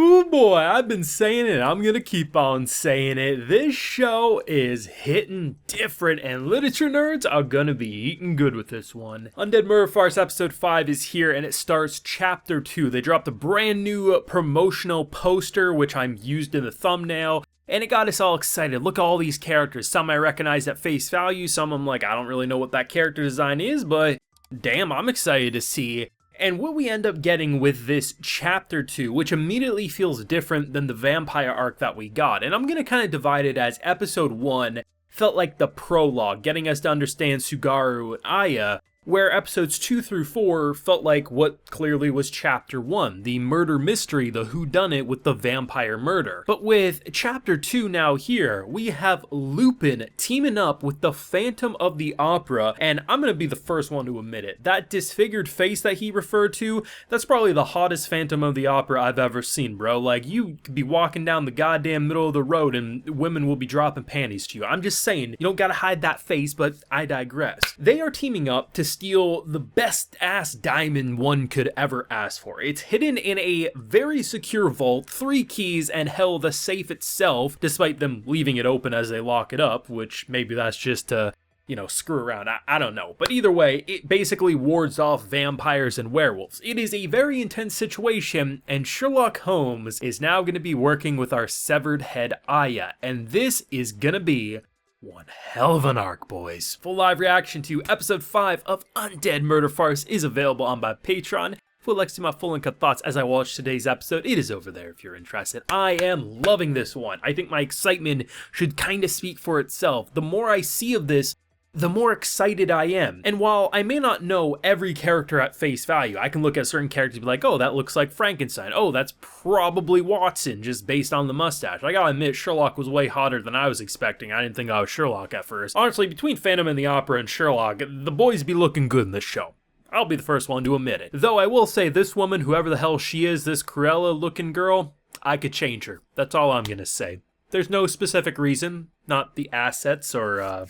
Oh boy, I've been saying it, I'm gonna keep on saying it. This show is hitting different, and literature nerds are gonna be eating good with this one. Undead Murder Farce episode 5 is here, and it starts chapter 2. They dropped a brand new promotional poster, which I'm used in the thumbnail, and it got us all excited. Look at all these characters. Some I recognize at face value, some I'm like, I don't really know what that character design is, but damn, I'm excited to see. And what we end up getting with this chapter 2, which immediately feels different than the vampire arc that we got. And I'm going to kind of divide it as episode 1 felt like the prologue, getting us to understand Tsugaru and Ayla, where episodes 2 through 4 felt like what clearly was chapter 1, the murder mystery, the whodunit with the vampire murder. But with chapter 2 now here, we have Lupin teaming up with the Phantom of the Opera, and I'm gonna be the first one to admit it. That disfigured face that he referred to, that's probably the hottest Phantom of the Opera I've ever seen, bro. Like, you could be walking down the goddamn middle of the road and women will be dropping panties to you. I'm just saying, you don't gotta hide that face, but I digress. They are teaming up to steal the best ass diamond one could ever ask for. It's hidden in a very secure vault, 3 keys, and hell, the safe itself, despite them leaving it open as they lock it up, which maybe that's just to, you know, screw around. I don't know. But either way, it basically wards off vampires and werewolves. It is a very intense situation, and Sherlock Holmes is now going to be working with our severed head Ayla, and this is going to be one hell of an arc, boys. Full live reaction to episode 5 of Undead Murder Farce is available on my Patreon. If you would like to see my full uncut thoughts as I watch today's episode, it is over there if you're interested. I am loving this one. I think my excitement should kind of speak for itself. The more I see of this, the more excited I am. And while I may not know every character at face value, I can look at certain characters and be like, oh, that looks like Frankenstein. Oh, that's probably Watson, just based on the mustache. I gotta admit, Sherlock was way hotter than I was expecting. I didn't think I was Sherlock at first. Honestly, between Phantom and the Opera and Sherlock, the boys be looking good in this show. I'll be the first one to admit it. Though I will say, this woman, whoever the hell she is, this Cruella-looking girl, I could change her. That's all I'm gonna say. There's no specific reason, not the assets or,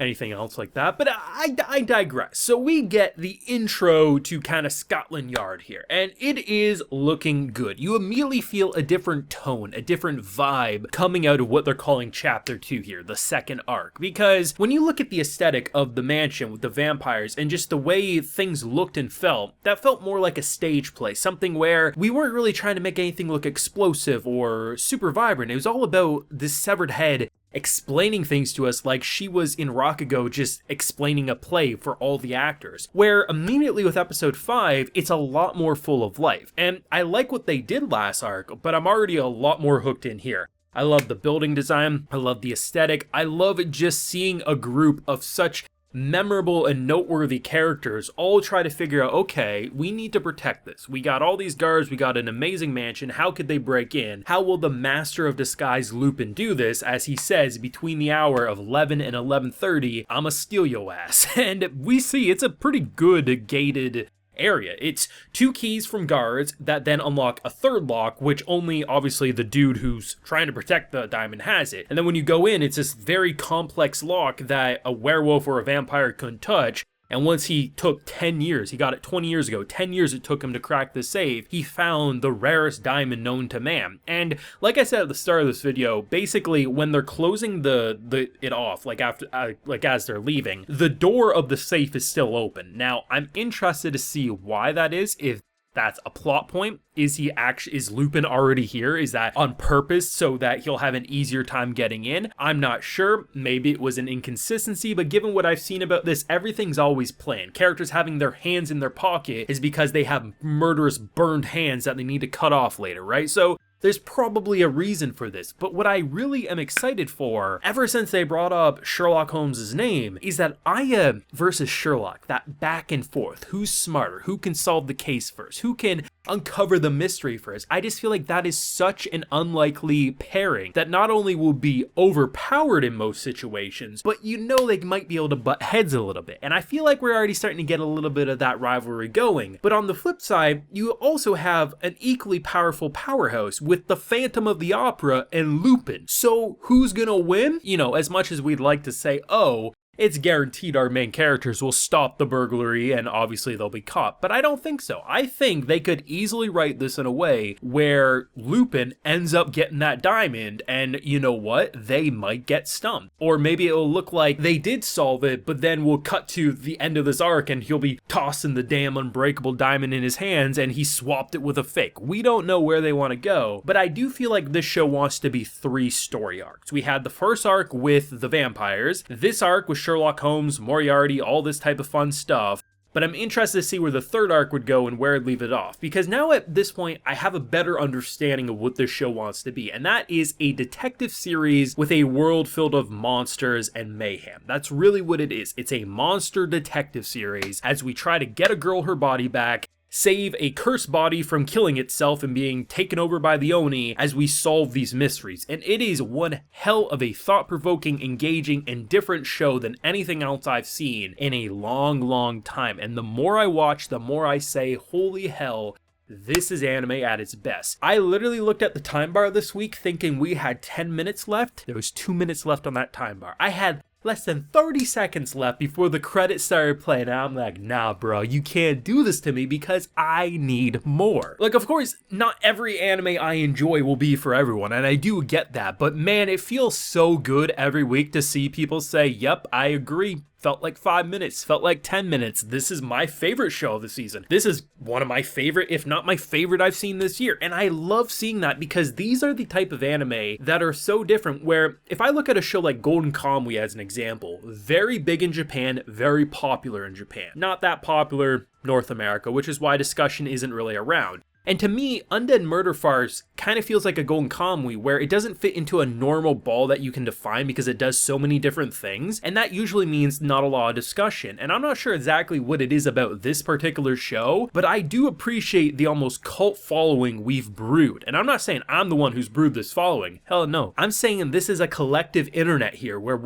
anything else like that, but I digress. So we get the intro to kind of Scotland Yard here, and it is looking good. You immediately feel a different tone, a different vibe coming out of what they're calling chapter 2 here, the second arc, because when you look at the aesthetic of the mansion with the vampires and just the way things looked and felt, that felt more like a stage play, something where we weren't really trying to make anything look explosive or super vibrant. It was all about this severed head explaining things to us like she was in Rockago just explaining a play for all the actors. Where immediately with episode 5, it's a lot more full of life. And I like what they did last arc, but I'm already a lot more hooked in here. I love the building design, I love the aesthetic, I love just seeing a group of such memorable and noteworthy characters all try to figure out, okay, we need to protect this. We got all these guards, we got an amazing mansion, how could they break in? How will the master of disguise Lupin do this? As he says, between the hour of 11 and 11:30, I'ma steal your ass. And we see it's a pretty good gated area. It's 2 keys from guards that then unlock a 3rd lock, which only obviously the dude who's trying to protect the diamond has it. And then when you go in, it's this very complex lock that a werewolf or a vampire couldn't touch. And once he took 10 years, he got it 20 years ago, 10 years it took him to crack the safe, he found the rarest diamond known to man. And like I said at the start of this video, basically when they're closing it off, like as they're leaving, the door of the safe is still open. Now, I'm interested to see why that is, if that's a plot point. Is Lupin already here? Is that on purpose so that he'll have an easier time getting in? I'm not sure. Maybe it was an inconsistency, but given what I've seen about this, everything's always planned. Characters having their hands in their pocket is because they have murderous burned hands that they need to cut off later, right? So there's probably a reason for this, but what I really am excited for, ever since they brought up Sherlock Holmes' name, is that Ayla versus Sherlock, that back and forth, who's smarter, who can solve the case first, who can uncover the mystery first. I just feel like that is such an unlikely pairing that not only will be overpowered in most situations, but you know they might be able to butt heads a little bit. And I feel like we're already starting to get a little bit of that rivalry going. But on the flip side, you also have an equally powerful powerhouse with the Phantom of the Opera and Lupin. So who's gonna win? You know, as much as we'd like to say, oh, it's guaranteed our main characters will stop the burglary and obviously they'll be caught. But I don't think so. I think they could easily write this in a way where Lupin ends up getting that diamond and you know what? They might get stumped. Or maybe it'll look like they did solve it, but then we'll cut to the end of this arc and he'll be tossing the damn unbreakable diamond in his hands and he swapped it with a fake. We don't know where they want to go, but I do feel like this show wants to be 3 story arcs. We had the first arc with the vampires. This arc was Sherlock Holmes, Moriarty, all this type of fun stuff. But I'm interested to see where the third arc would go and where I'd leave it off. Because now at this point, I have a better understanding of what this show wants to be. And that is a detective series with a world filled of monsters and mayhem. That's really what it is. It's a monster detective series as we try to get a girl her body back, save a cursed body from killing itself and being taken over by the Oni as we solve these mysteries. And it is one hell of a thought-provoking, engaging, and different show than anything else I've seen in a long time. And the more I watch, the more I say, holy hell, this is anime at its best. I literally looked at the time bar this week thinking we had 10 minutes left. There was 2 minutes left on that time bar. I had less than 30 seconds left before the credits started playing. I'm like, nah, bro, you can't do this to me because I need more. Like, of course, not every anime I enjoy will be for everyone, and I do get that, but man, it feels so good every week to see people say, yep, I agree. Felt like 5 minutes, felt like 10 minutes. This is my favorite show of the season. This is one of my favorite, if not my favorite I've seen this year. And I love seeing that because these are the type of anime that are so different where if I look at a show like Golden Kamuy as an example, very big in Japan, very popular in Japan. Not that popular North America, which is why discussion isn't really around. And to me, Undead Murder Farce kind of feels like a Golden Kamuy where it doesn't fit into a normal ball that you can define because it does so many different things, and that usually means not a lot of discussion. And I'm not sure exactly what it is about this particular show, but I do appreciate the almost cult following we've brewed. And I'm not saying I'm the one who's brewed this following. Hell no. I'm saying this is a collective internet here where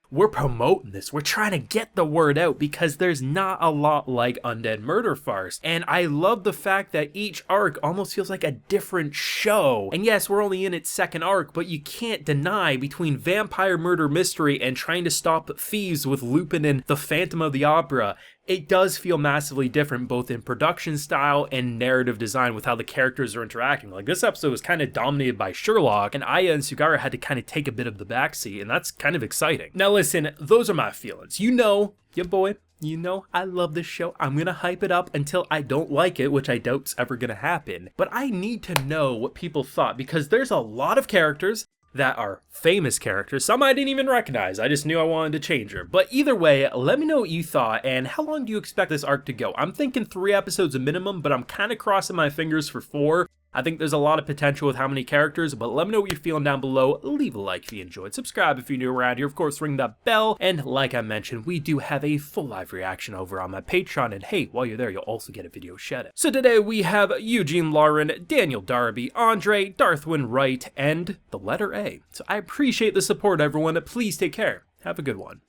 we're promoting this. We're trying to get the word out because there's not a lot like Undead Murder Farce. And I love the fact that each arc almost feels like a different show. And yes, we're only in its second arc, but you can't deny between vampire murder mystery and trying to stop thieves with Lupin and the Phantom of the Opera, it does feel massively different both in production style and narrative design with how the characters are interacting. Like this episode was kind of dominated by Sherlock and Aya and Sugara had to kind of take a bit of the backseat, and that's kind of exciting. Now listen, those are my feelings. You know, your boy, you know I love this show. I'm gonna hype it up until I don't like it, which I doubt's ever gonna happen. But I need to know what people thought because there's a lot of characters that are famous characters. Some I didn't even recognize. I just knew I wanted to change her. But either way, let me know what you thought and how long do you expect this arc to go? I'm thinking 3 episodes a minimum, but I'm kind of crossing my fingers for 4. I think there's a lot of potential with how many characters, but let me know what you're feeling down below. Leave a like if you enjoyed. Subscribe if you're new around here. Of course, ring that bell. And like I mentioned, we do have a full live reaction over on my Patreon. And hey, while you're there, you'll also get a video shout out. So today we have Eugene Lauren, Daniel Darby, Andre, Darthwin Wright, and the letter A. So I appreciate the support, everyone. Please take care. Have a good one.